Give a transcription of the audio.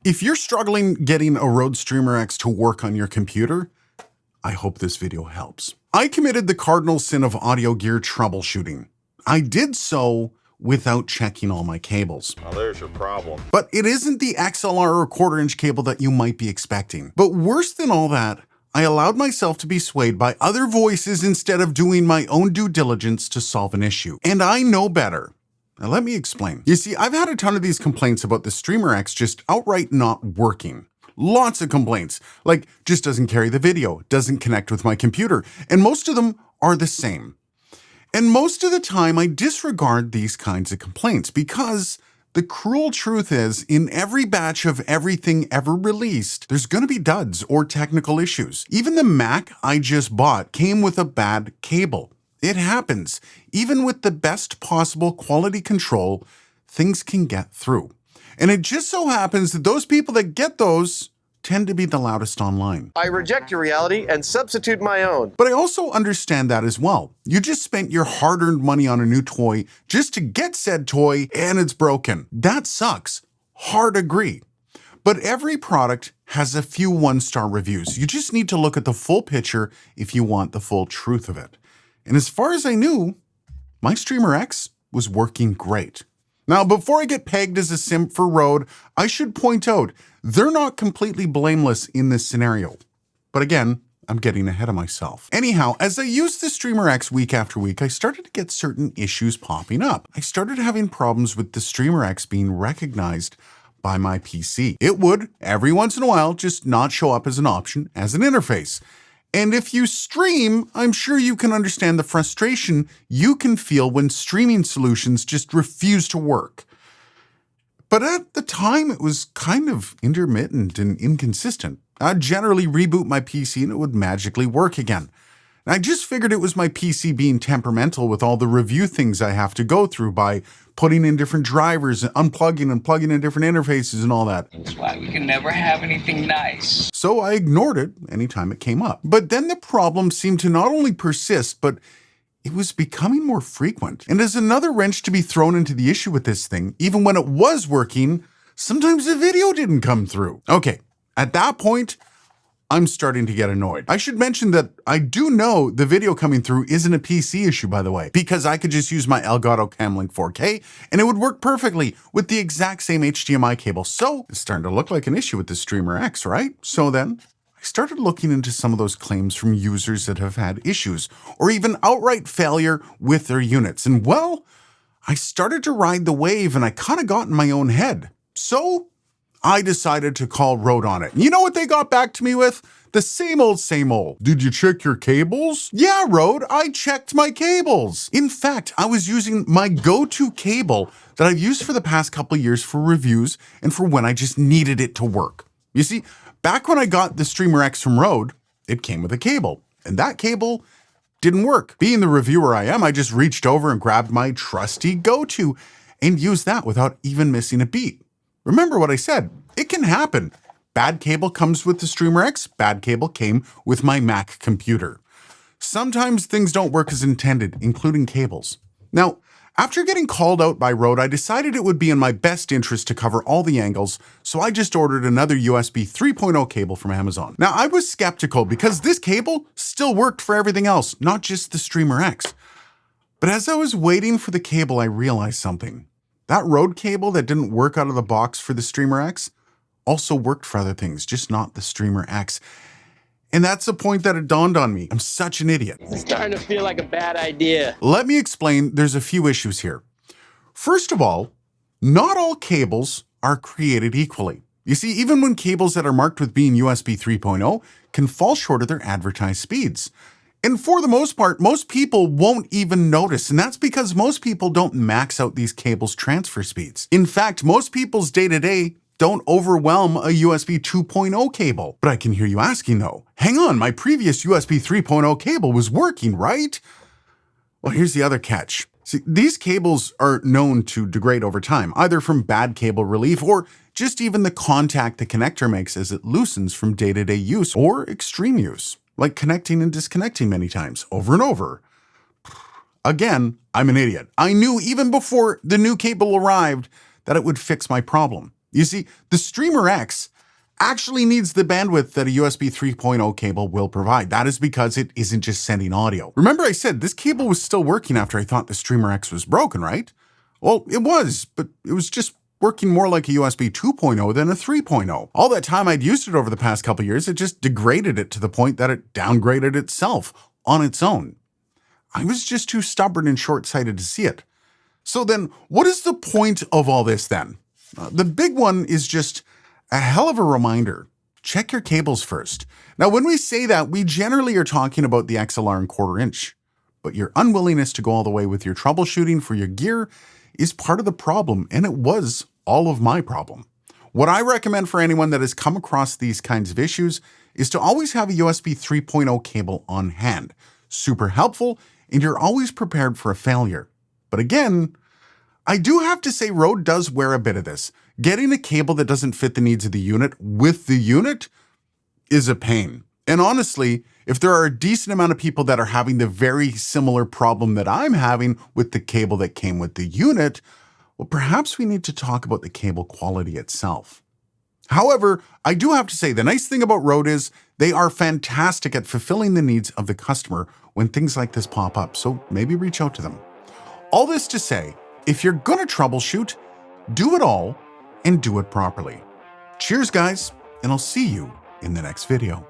If you're struggling getting a Rode Streamer X to work on your computer, I hope this video helps. I committed the cardinal sin of audio gear troubleshooting. I did so without checking all my cables. Well, there's your problem. But it isn't the XLR or 1/4-inch cable that you might be expecting. But worse than all that, I allowed myself to be swayed by other voices instead of doing my own due diligence to solve an issue. And I know better. Now let me explain. You see, I've had a ton of these complaints about the Streamer X just outright not working. Lots of complaints, like just doesn't carry the video, doesn't connect with my computer, and most of them are the same. And most of the time I disregard these kinds of complaints because the cruel truth is, in every batch of everything ever released, there's gonna be duds or technical issues. Even the Mac I just bought came with a bad cable. It happens. Even with the best possible quality control, things can get through. And it just so happens that those people that get those tend to be the loudest online. I reject your reality and substitute my own. But I also understand that as well. You just spent your hard-earned money on a new toy just to get said toy and it's broken. That sucks. Hard agree. But every product has a few one-star reviews. You just need to look at the full picture if you want the full truth of it. And as far as I knew, my Streamer X was working great. Now, before I get pegged as a simp for Rode, I should point out, they're not completely blameless in this scenario. But again, I'm getting ahead of myself. Anyhow, as I used the Streamer X week after week, I started to get certain issues popping up. I started having problems with the Streamer X being recognized by my PC. It would, every once in a while, just not show up as an option as an interface. And if you stream, I'm sure you can understand the frustration you can feel when streaming solutions just refuse to work. But at the time, it was kind of intermittent and inconsistent. I'd generally reboot my PC and it would magically work again. And I just figured it was my PC being temperamental with all the review things I have to go through by putting in different drivers and unplugging and plugging in different interfaces and all that. That's why we can never have anything nice. So I ignored it anytime it came up. But then the problem seemed to not only persist, but it was becoming more frequent. And as another wrench to be thrown into the issue with this thing, even when it was working, sometimes the video didn't come through. Okay, at that point, I'm starting to get annoyed. I should mention that I do know the video coming through isn't a PC issue, by the way, because I could just use my Elgato Camlink 4K and it would work perfectly with the exact same HDMI cable. So it's starting to look like an issue with the Streamer X, right? So then I started looking into some of those claims from users that have had issues or even outright failure with their units. And well, I started to ride the wave and I kind of got in my own head. So I decided to call Rode on it. You know what they got back to me with? The same old, same old. Did you check your cables? Yeah, Rode, I checked my cables. In fact, I was using my go-to cable that I've used for the past couple of years for reviews and for when I just needed it to work. You see, back when I got the Streamer X from Rode, it came with a cable, and that cable didn't work. Being the reviewer I am, I just reached over and grabbed my trusty go-to and used that without even missing a beat. Remember what I said, it can happen. Bad cable comes with the Streamer X, bad cable came with my Mac computer. Sometimes things don't work as intended, including cables. Now, after getting called out by Rode, I decided it would be in my best interest to cover all the angles, so I just ordered another USB 3.0 cable from Amazon. Now, I was skeptical because this cable still worked for everything else, not just the Streamer X. But as I was waiting for the cable, I realized something. That Rode cable that didn't work out of the box for the Streamer X also worked for other things, just not the Streamer X. And that's the point that it dawned on me. I'm such an idiot. It's starting to feel like a bad idea. Let me explain, there's a few issues here. First of all, not all cables are created equally. You see, even when cables that are marked with being USB 3.0 can fall short of their advertised speeds. And for the most part, most people won't even notice, and that's because most people don't max out these cables' transfer speeds. In fact, most people's day-to-day don't overwhelm a USB 2.0 cable. But I can hear you asking though, hang on, my previous USB 3.0 cable was working, right? Well, here's the other catch. See, these cables are known to degrade over time, either from bad cable relief or just even the contact the connector makes as it loosens from day-to-day use or extreme use, like connecting and disconnecting many times over and over. Again, I'm an idiot. I knew even before the new cable arrived that it would fix my problem. You see, the Streamer X actually needs the bandwidth that a USB 3.0 cable will provide. That is because it isn't just sending audio. Remember I said this cable was still working after I thought the Streamer X was broken, right? Well, it was, but it was just working more like a USB 2.0 than a 3.0. All that time I'd used it over the past couple years, it just degraded it to the point that it downgraded itself on its own. I was just too stubborn and short-sighted to see it. So then, what is the point of all this then? The big one is just a hell of a reminder. Check your cables first. Now, when we say that, we generally are talking about the XLR and 1/4 inch. But your unwillingness to go all the way with your troubleshooting for your gear is part of the problem, and it was all of my problem. What I recommend for anyone that has come across these kinds of issues is to always have a USB 3.0 cable on hand. Super helpful, and you're always prepared for a failure. But again, I do have to say Rode does wear a bit of this. Getting a cable that doesn't fit the needs of the unit with the unit is a pain. And honestly, if there are a decent amount of people that are having the very similar problem that I'm having with the cable that came with the unit, well, perhaps we need to talk about the cable quality itself. However, I do have to say the nice thing about Rode is they are fantastic at fulfilling the needs of the customer when things like this pop up, so maybe reach out to them. All this to say, if you're gonna troubleshoot, do it all and do it properly. Cheers, guys, and I'll see you in the next video.